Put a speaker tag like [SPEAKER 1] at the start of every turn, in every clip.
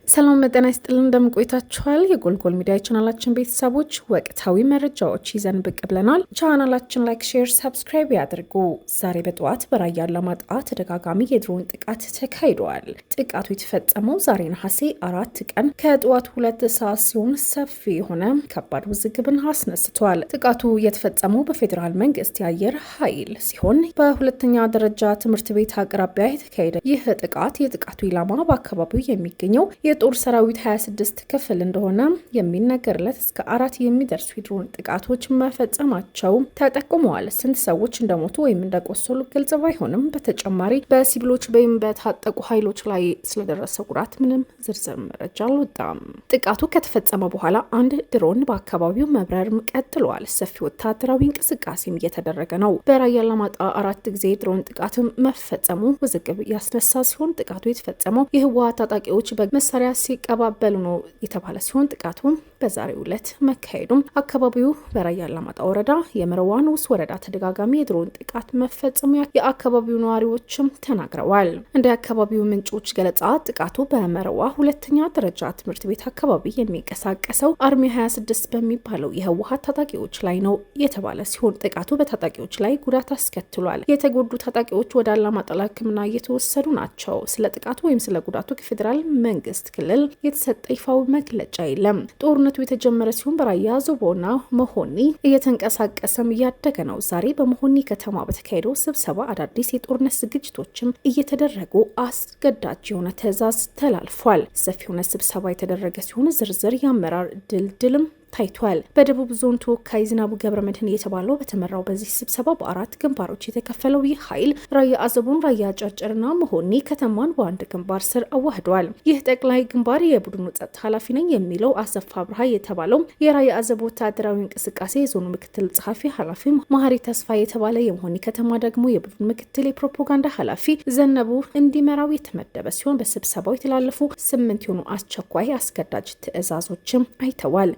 [SPEAKER 1] ሰላም መጠና ይስጥልን እንደምቆይታችኋል። የጎልጎል ሚዲያ ቻናላችን ቤተሰቦች ወቅታዊ መረጃዎች ይዘን ብቅ ብለናል። ቻናላችን ላይክ፣ ሼር፣ ሰብስክራይብ ያድርጉ። ዛሬ በጠዋት በራያ አላማጣ ተደጋጋሚ የድሮን ጥቃት ተካሂዷል። ጥቃቱ የተፈጸመው ዛሬ ነሐሴ 4 ቀን ከጠዋቱ 2 ሰዓት ሲሆን ሰፊ የሆነ ከባድ ውዝግብን አስነስቷል። ጥቃቱ የተፈጸመው በፌዴራል መንግስት የአየር ኃይል ሲሆን በሁለተኛ ደረጃ ትምህርት ቤት አቅራቢያ የተካሄደ ይህ ጥቃት የጥቃቱ ኢላማ በአካባቢው የሚገኘው የጦር ሰራዊት 26 ክፍል እንደሆነ የሚነገርለት እስከ 4 የሚደርሱ የድሮን ጥቃቶች መፈጸማቸው ተጠቁመዋል። ስንት ሰዎች እንደሞቱ ወይም እንደቆሰሉ ግልጽ ባይሆንም በተጨማሪ በሲቪሎች ወይም በታጠቁ ኃይሎች ላይ ስለደረሰ ጉዳት ምንም ዝርዝር መረጃ አልወጣም። ጥቃቱ ከተፈጸመ በኋላ አንድ ድሮን በአካባቢው መብረርም ቀጥሏል። ሰፊ ወታደራዊ እንቅስቃሴም እየተደረገ ነው። በራያ አላማጣ 4 ጊዜ ድሮን ጥቃት መፈጸሙ ውዝግብ ያስነሳ ሲሆን ጥቃቱ የተፈጸመው የህወሓት ታጣቂዎች በመሳሪያ ሲቀባበሉ ነው የተባለ ሲሆን ጥቃቱ በዛሬው ዕለት መካሄዱም አካባቢው በራያ አላማጣ ወረዳ የመረዋ ንዑስ ወረዳ ተደጋጋሚ የድሮን ጥቃት መፈጸሙ የአካባቢው ነዋሪዎችም ተናግረዋል። እንደ አካባቢው ምንጮች ገለጻ ጥቃቱ በመረዋ ሁለተኛ ደረጃ ትምህርት ቤት አካባቢ የሚንቀሳቀሰው አርሚ 26 በሚባለው የህወሓት ታጣቂዎች ላይ ነው የተባለ ሲሆን ጥቃቱ በታጣቂዎች ላይ ጉዳት አስከትሏል። የተጎዱ ታጣቂዎች ወደ አላማጣ ለሕክምና እየተወሰዱ ናቸው። ስለ ጥቃቱ ወይም ስለ ጉዳቱ ከፌዴራል መንግስት ክልል የተሰጠ ይፋዊ መግለጫ የለም። ጦርነቱ የተጀመረ ሲሆን በራያ አዘቦና መሆኒ እየተንቀሳቀሰም እያደገ ነው። ዛሬ በመሆኒ ከተማ በተካሄደው ስብሰባ አዳዲስ የጦርነት ዝግጅቶችም እየተደረጉ አስገዳጅ የሆነ ትዕዛዝ ተላልፏል። ሰፊ የሆነ ስብሰባ የተደረገ ሲሆን ዝርዝር የአመራር ድልድልም ታይቷል። በደቡብ ዞን ተወካይ ዝናቡ ገብረመድህን የተባለው በተመራው በዚህ ስብሰባ በአራት ግንባሮች የተከፈለው ይህ ኃይል ራያ አዘቦን፣ ራያ ጨርጨርና መሆኒ ከተማን በአንድ ግንባር ስር አዋህዷል። ይህ ጠቅላይ ግንባር የቡድኑ ጸጥታ ኃላፊ ነኝ የሚለው አሰፋ ብርሃ የተባለው የራያ አዘቦ ወታደራዊ እንቅስቃሴ የዞኑ ምክትል ጸሐፊ ኃላፊ ማህሪ ተስፋ የተባለ የመሆኒ ከተማ ደግሞ የቡድኑ ምክትል የፕሮፓጋንዳ ኃላፊ ዘነቡ እንዲመራው የተመደበ ሲሆን በስብሰባው የተላለፉ 8 የሆኑ አስቸኳይ አስገዳጅ ትዕዛዞችም አይተዋል።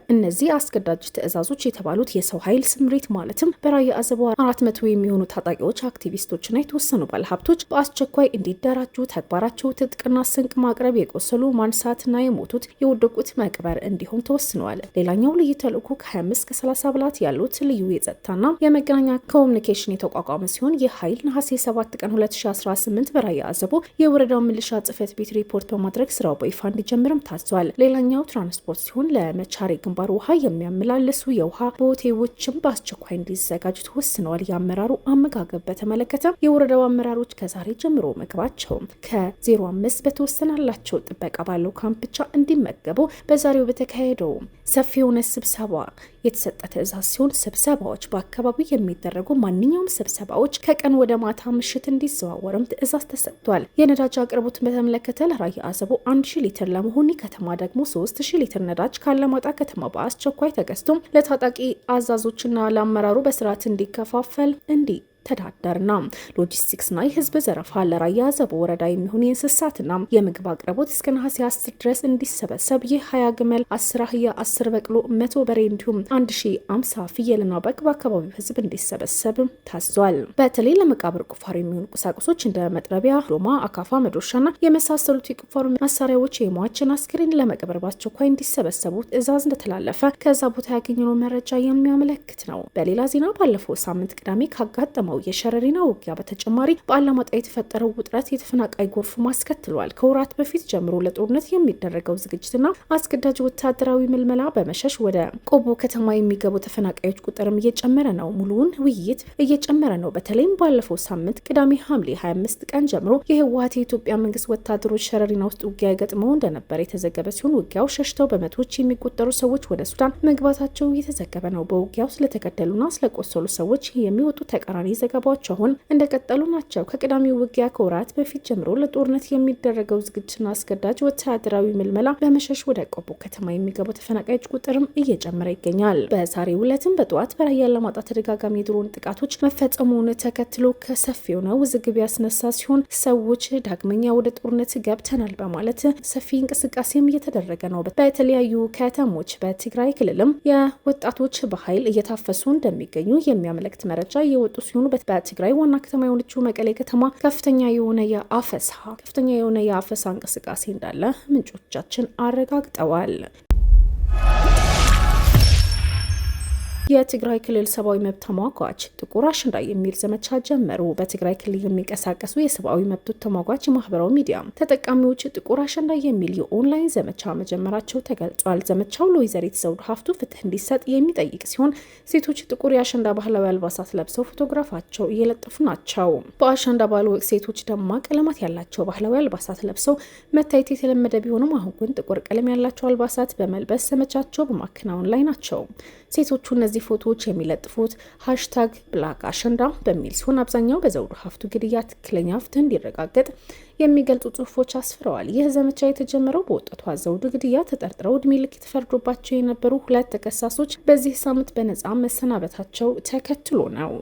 [SPEAKER 1] እነዚህ አስገዳጅ ትዕዛዞች የተባሉት የሰው ኃይል ስምሪት ማለትም በራያ አዘቦ 400 የሚሆኑ ታጣቂዎች፣ አክቲቪስቶችና የተወሰኑ ባለሀብቶች በአስቸኳይ እንዲደራጁ፣ ተግባራቸው ትጥቅና ስንቅ ማቅረብ፣ የቆሰሉ ማንሳትና የሞቱት የወደቁት መቅበር እንዲሁም ተወስነዋል። ሌላኛው ልዩ ተልዕኮ ከ25 እስከ 30 አባላት ያሉት ልዩ የጸጥታና የመገናኛ ኮሙኒኬሽን የተቋቋመ ሲሆን ይህ ኃይል ነሐሴ 7 ቀን 2018 በራያ አዘቦ የወረዳው ሚሊሻ ጽሕፈት ቤት ሪፖርት በማድረግ ስራው በይፋ እንዲጀምርም ታዟል። ሌላኛው ትራንስፖርት ሲሆን ለመቻሬ ግንባር ውሃ የሚያመላልሱ የውሃ ቦቴዎችም በአስቸኳይ እንዲዘጋጁ ተወስነዋል። የአመራሩ አመጋገብ በተመለከተ የወረዳው አመራሮች ከዛሬ ጀምሮ ምግባቸው ከ05 በተወሰናላቸው ጥበቃ ባለው ካምፕ ብቻ እንዲመገቡ በዛሬው በተካሄደው ሰፊ የሆነ ስብሰባ የተሰጠ ትዕዛዝ ሲሆን ስብሰባዎች በአካባቢው የሚደረጉ ማንኛውም ስብሰባዎች ከቀን ወደ ማታ ምሽት እንዲዘዋወርም ትዕዛዝ ተሰጥቷል። የነዳጅ አቅርቦትን በተመለከተ ለራያ አዘቦ 1000 ሊትር ለመሆኒ ከተማ ደግሞ 3000 ሊትር ነዳጅ ካለማጣ ከተማ በአስቸኳይ ተገዝቶም ለታጣቂ አዛዞችና ለአመራሩ በስርዓት እንዲከፋፈል ተዳደርና ሎጂስቲክስና የህዝብ ዘረፋ ለራያ አዘቦ ወረዳ የሚሆን የእንስሳትና የምግብ አቅርቦት እስከ ነሐሴ 10 ድረስ እንዲሰበሰብ የ20 ግመል 10 አህያ 10 በቅሎ 100 በሬ እንዲሁም 1050 ፍየልና በግ በአካባቢው ህዝብ እንዲሰበሰብ ታዟል። በተለይ ለመቃብር ቁፋሮ የሚሆኑ ቁሳቁሶች እንደ መጥረቢያ፣ ዶማ፣ አካፋ፣ መዶሻና የመሳሰሉት የቁፋሮ መሳሪያዎች የሟችን አስክሬን ለመቅበር በአስቸኳይ እንዲሰበሰቡ ትዕዛዝ እንደተላለፈ ከዛ ቦታ ያገኘነው መረጃ የሚያመለክት ነው። በሌላ ዜና ባለፈው ሳምንት ቅዳሜ ካጋጠመው የሸረሪና ውጊያ በተጨማሪ በአላማጣ የተፈጠረው ውጥረት የተፈናቃይ ጎርፍ ማስከትሏል። ከወራት በፊት ጀምሮ ለጦርነት የሚደረገው ዝግጅትና አስገዳጅ ወታደራዊ ምልመላ በመሸሽ ወደ ቆቦ ከተማ የሚገቡ ተፈናቃዮች ቁጥርም እየጨመረ ነው። ሙሉውን ውይይት እየጨመረ ነው። በተለይም ባለፈው ሳምንት ቅዳሜ ሐምሌ 25 ቀን ጀምሮ የህወሓት የኢትዮጵያ መንግስት ወታደሮች ሸረሪና ውስጥ ውጊያ ገጥመው እንደነበር የተዘገበ ሲሆን ውጊያው ሸሽተው በመቶዎች የሚቆጠሩ ሰዎች ወደ ሱዳን መግባታቸው የተዘገበ ነው። በውጊያው ስለተገደሉና ስለቆሰሉ ሰዎች የሚወጡ ተቃራኒ ዘገባዎች አሁን እንደቀጠሉ ናቸው። ከቅዳሜው ውጊያ ከወራት በፊት ጀምሮ ለጦርነት የሚደረገው ዝግጅትና አስገዳጅ ወታደራዊ ምልመላ በመሸሽ ወደ ቆቦ ከተማ የሚገቡ ተፈናቃዮች ቁጥርም እየጨመረ ይገኛል። በዛሬው ዕለትም በጠዋት በራያ አላማጣ ተደጋጋሚ የድሮን ጥቃቶች መፈጸሙን ተከትሎ ከሰፊ የሆነ ውዝግብ ያስነሳ ሲሆን ሰዎች ዳግመኛ ወደ ጦርነት ገብተናል በማለት ሰፊ እንቅስቃሴም እየተደረገ ነው። በተለያዩ ከተሞች በትግራይ ክልልም የወጣቶች በኃይል እየታፈሱ እንደሚገኙ የሚያመለክት መረጃ እየወጡ ሲሆኑ በትግራይ ዋና ከተማ የሆነችው መቀሌ ከተማ ከፍተኛ የሆነ የአፈሳ እንቅስቃሴ እንዳለ ምንጮቻችን አረጋግጠዋል። የትግራይ ክልል ሰብአዊ መብት ተሟጋች ጥቁር አሸንዳ የሚል ዘመቻ ጀመሩ። በትግራይ ክልል የሚንቀሳቀሱ የሰብአዊ መብት ተሟጋች የማህበራዊ ሚዲያ ተጠቃሚዎች ጥቁር አሸንዳ የሚል የኦንላይን ዘመቻ መጀመራቸው ተገልጿል። ዘመቻው ለወይዘሪት ዘውዱ ሀፍቱ ፍትህ እንዲሰጥ የሚጠይቅ ሲሆን ሴቶች ጥቁር የአሸንዳ ባህላዊ አልባሳት ለብሰው ፎቶግራፋቸው እየለጠፉ ናቸው። በአሸንዳ በዓል ወቅት ሴቶች ደማቅ ቀለማት ያላቸው ባህላዊ አልባሳት ለብሰው መታየት የተለመደ ቢሆንም አሁን ግን ጥቁር ቀለም ያላቸው አልባሳት በመልበስ ዘመቻቸው በማከናወን ላይ ናቸው። ሴቶቹ እነዚህ ፎቶዎች የሚለጥፉት #ብላክ አሸንዳ በሚል ሲሆን አብዛኛው በዘውዱ ሀፍቱ ግድያ ትክክለኛ ፍትህ እንዲረጋገጥ የሚገልጹ ጽሁፎች አስፍረዋል። ይህ ዘመቻ የተጀመረው በወጣቷ ዘውዱ ግድያ ተጠርጥረው እድሜ ልክ ተፈርዶባቸው የነበሩ 2 ተከሳሾች በዚህ ሳምንት በነጻ መሰናበታቸው ተከትሎ ነው።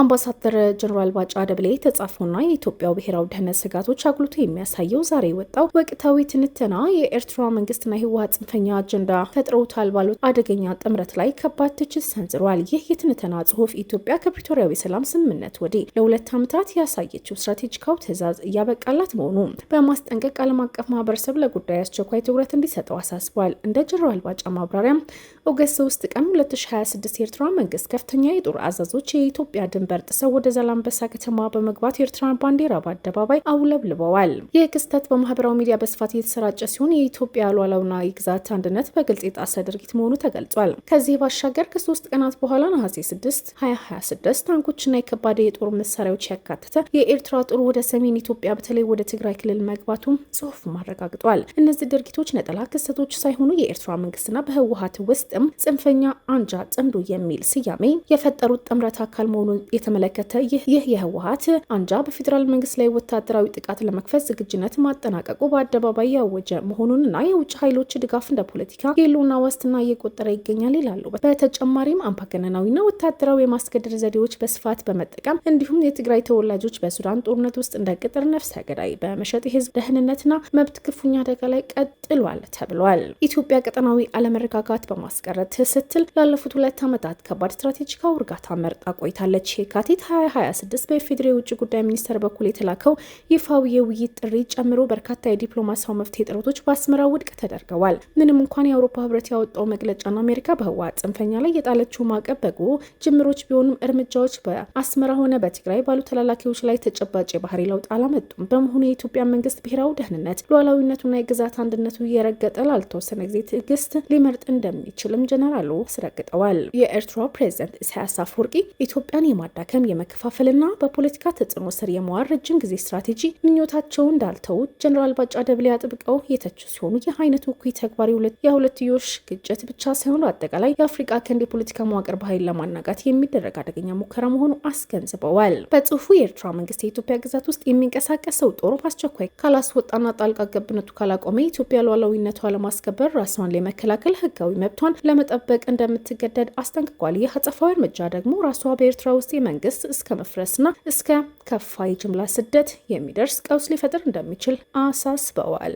[SPEAKER 1] አምባሳደር ጀነራል ባጫ ደበሌ የተጻፈውና የኢትዮጵያ ብሔራዊ ደህንነት ስጋቶች አጉልቶ የሚያሳየው ዛሬ የወጣው ወቅታዊ ትንተና የኤርትራ መንግስትና የህወሓት ጽንፈኛ አጀንዳ ፈጥረውታል ባሉት አደገኛ ጥምረት ላይ ከባድ ትችት ሰንዝሯል። ይህ የትንተና ጽሁፍ ኢትዮጵያ ከፕሪቶሪያዊ ሰላም ስምምነት ወዲህ ለ2 ዓመታት ያሳየችው ስትራቴጂካዊ ትዕዛዝ እያበቃላት መሆኑ በማስጠንቀቅ ዓለም አቀፍ ማህበረሰብ ለጉዳይ አስቸኳይ ትኩረት እንዲሰጠው አሳስቧል። እንደ ጀነራል ባጫ ማብራሪያም ኦገስት 3 ቀን 2026 የኤርትራ መንግስት ከፍተኛ የጦር አዛዦች የኢትዮጵያ ድንበር ጥሰው ወደ ዛላምበሳ ከተማ በመግባት የኤርትራን ባንዲራ በአደባባይ አውለብልበዋል። ይህ ክስተት በማህበራዊ ሚዲያ በስፋት እየተሰራጨ ሲሆን የኢትዮጵያ ሉዓላዊና የግዛት አንድነት በግልጽ የጣሰ ድርጊት መሆኑ ተገልጿል። ከዚህ ባሻገር ከ3 ቀናት በኋላ ነሐሴ 6 2026 ታንኮችና የከባድ የጦር መሳሪያዎች ያካተተ የኤርትራ ጦር ወደ ሰሜን ኢትዮጵያ በተለይ ወደ ትግራይ ክልል መግባቱም ጽሁፍ አረጋግጧል። እነዚህ ድርጊቶች ነጠላ ክስተቶች ሳይሆኑ የኤርትራ መንግስትና በህወሓት ውስጥም ጽንፈኛ አንጃ ጽምዶ የሚል ስያሜ የፈጠሩት ጥምረት አካል መሆኑን የተመለከተ ይህ የህወሓት አንጃ በፌዴራል መንግስት ላይ ወታደራዊ ጥቃት ለመክፈት ዝግጁነት ማጠናቀቁ በአደባባይ ያወጀ መሆኑንና የውጭ ኃይሎች ድጋፍ እንደ ፖለቲካ የህልውና ዋስትና እየቆጠረ ይገኛል ይላሉ። በተጨማሪም አምባገነናዊና ወታደራዊ የማስገደድ ዘዴዎች በስፋት በመጠቀም እንዲሁም የትግራይ ተወላጆች በሱዳን ጦርነት ውስጥ እንደ ቅጥር ነፍሰ ገዳይ በመሸጥ የህዝብ ደህንነትና መብት ክፉኛ አደጋ ላይ ቀጥሏል ተብሏል። ኢትዮጵያ ቀጠናዊ አለመረጋጋት በማስቀረት ስትል ላለፉት 2 ዓመታት ከባድ ስትራቴጂካዊ እርጋታ መርጣ ቆይታለች። የካቲት 2026 በኢፌዴሪ የውጭ ጉዳይ ሚኒስቴር በኩል የተላከው ይፋዊ የውይይት ጥሪ ጨምሮ በርካታ የዲፕሎማሲያዊ መፍትሄ ጥረቶች በአስመራ ውድቅ ተደርገዋል። ምንም እንኳን የአውሮፓ ህብረት ያወጣው መግለጫና አሜሪካ በህወሓት ጽንፈኛ ላይ የጣለችው ማዕቀብ በጎ ጅምሮች ቢሆኑም እርምጃዎች በአስመራ ሆነ በትግራይ ባሉ ተላላኪዎች ላይ ተጨባጭ የባህሪ ለውጥ አላመጡም። በመሆኑ የኢትዮጵያ መንግስት ብሔራዊ ደህንነት ሉዓላዊነቱና የግዛት አንድነቱ እየረገጠ ላልተወሰነ ጊዜ ትዕግስት ሊመርጥ እንደሚችልም ጀነራሉ አስረግጠዋል። የኤርትራ ፕሬዝዳንት ኢሳያስ አፈወርቂ ኢትዮጵያን የማዳከም የመከፋፈልና በፖለቲካ ተጽዕኖ ስር የመዋል ረጅም ጊዜ ስትራቴጂ ምኞታቸውን እንዳልተውት ጀነራል ባጫ ደበሌ አጥብቀው የተቹ ሲሆኑ ይህ አይነቱ እኩይ ተግባር የሁለትዮሽ ግጭት ብቻ ሳይሆን አጠቃላይ የአፍሪካ ቀንድ የፖለቲካ መዋቅር በኃይል ለማናጋት የሚደረግ አደገኛ ሙከራ መሆኑ አስገንዝበዋል። በጽሁፉ የኤርትራ መንግስት የኢትዮጵያ ግዛት ውስጥ የሚንቀሳቀሰው ጦር በአስቸኳይ ካላስወጣና ጣልቃ ገብነቱ ካላቆመ የኢትዮጵያ ሉዓላዊነቷ ለማስከበር ራሷን ለመከላከል ህጋዊ መብቷን ለመጠበቅ እንደምትገደድ አስጠንቅቋል። ይህ አጸፋዊ እርምጃ ደግሞ ራሷ በኤርትራ ውስጥ መንግስት እስከ መፍረስና እስከ ከፋ የጅምላ ስደት የሚደርስ ቀውስ ሊፈጥር እንደሚችል አሳስበዋል።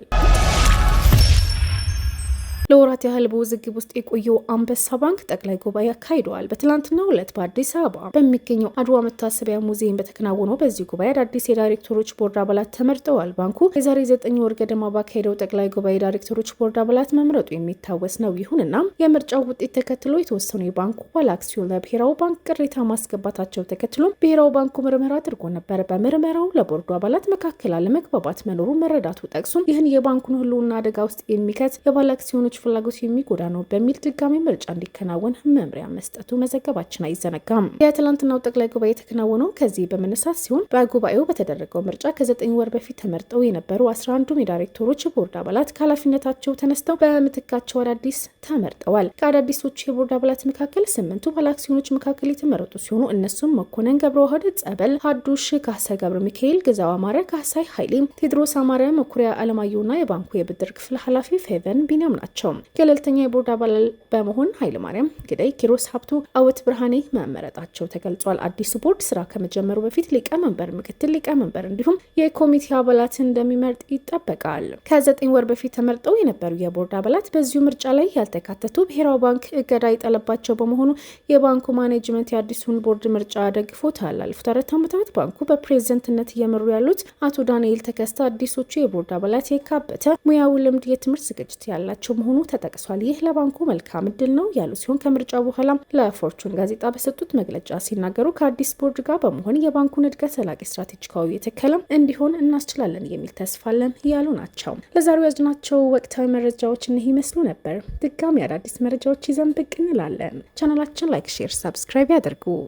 [SPEAKER 1] ለወራት ያህል በውዝግብ ውስጥ የቆየው አንበሳ ባንክ ጠቅላይ ጉባኤ አካሂደዋል። በትላንትናው ዕለት በአዲስ አበባ በሚገኘው አድዋ መታሰቢያ ሙዚየም በተከናወነው በዚህ ጉባኤ አዳዲስ የዳይሬክተሮች ቦርድ አባላት ተመርጠዋል። ባንኩ የዛሬ 9 ወር ገደማ ባካሄደው ጠቅላይ ጉባኤ ዳይሬክተሮች ቦርድ አባላት መምረጡ የሚታወስ ነው። ይሁንና የምርጫው ውጤት ተከትሎ የተወሰኑ የባንኩ ባለ አክሲዮን ለብሔራዊ ባንክ ቅሬታ ማስገባታቸው ተከትሎ ብሔራዊ ባንኩ ምርመራ አድርጎ ነበር። በምርመራው ለቦርዱ አባላት መካከል አለመግባባት መኖሩ መረዳቱ ጠቅሶም ይህን የባንኩን ህልውና አደጋ ውስጥ የሚከት የባለ አክሲዮኖች ፍላጎት የሚጎዳ ነው በሚል ድጋሚ ምርጫ እንዲከናወን መምሪያ መስጠቱ መዘገባችን አይዘነጋም። የትላንትናው ጠቅላይ ጉባኤ የተከናወነው ከዚህ በመነሳት ሲሆን በጉባኤው በተደረገው ምርጫ ከ9 ወር በፊት ተመርጠው የነበሩ 11 የዳይሬክተሮች ቦርድ አባላት ከኃላፊነታቸው ተነስተው በምትካቸው አዳዲስ ተመርጠዋል። ከአዳዲሶቹ የቦርድ አባላት መካከል 8ቱ ባለአክሲዮኖች መካከል የተመረጡ ሲሆኑ እነሱም መኮንን ገብረዋህድ ጸበል፣ ሀዱሽ ካሳይ ገብረ ሚካኤል፣ ግዛው አማረ፣ ካሳይ ኃይሌ፣ ቴድሮስ አማረ፣ መኩሪያ አለማየሁና የባንኩ የብድር ክፍል ኃላፊ ፌቨን ቢኒያም ናቸው። ናቸው። ገለልተኛ የቦርድ አባል በመሆን ኃይለማርያም ግዳይ፣ ኪሮስ ሀብቱ፣ አወት ብርሃኔ መመረጣቸው ተገልጿል። አዲሱ ቦርድ ስራ ከመጀመሩ በፊት ሊቀመንበር፣ ምክትል ሊቀመንበር እንዲሁም የኮሚቴ አባላትን እንደሚመርጥ ይጠበቃል። ከ9 ወር በፊት ተመርጠው የነበሩ የቦርድ አባላት በዚሁ ምርጫ ላይ ያልተካተቱ ብሔራዊ ባንክ እገዳ የጣለባቸው በመሆኑ የባንኩ ማኔጅመንት የአዲሱን ቦርድ ምርጫ ደግፎታል። ላለፉት 4 ዓመታት ባንኩ በፕሬዝደንትነት እየመሩ ያሉት አቶ ዳንኤል ተከስተ አዲሶቹ የቦርድ አባላት የካበተ ሙያዊ ልምድ፣ የትምህርት ዝግጅት ያላቸው መሆኑ ተጠቅሷል። ይህ ለባንኩ መልካም እድል ነው ያሉ ሲሆን ከምርጫው በኋላ ለፎርቹን ጋዜጣ በሰጡት መግለጫ ሲናገሩ ከአዲስ ቦርድ ጋር በመሆን የባንኩን እድገት ዘላቂ ስትራቴጂካዊ የተከለም እንዲሆን እናስችላለን የሚል ተስፋለን ያሉ ናቸው። ለዛሬው ያዝናቸው ወቅታዊ መረጃዎች እነዚህ ይመስሉ ነበር። ድጋሚ አዳዲስ መረጃዎች ይዘን ብቅ እንላለን። ቻናላችን ላይክ፣ ሼር፣ ሰብስክራይብ ያድርጉ።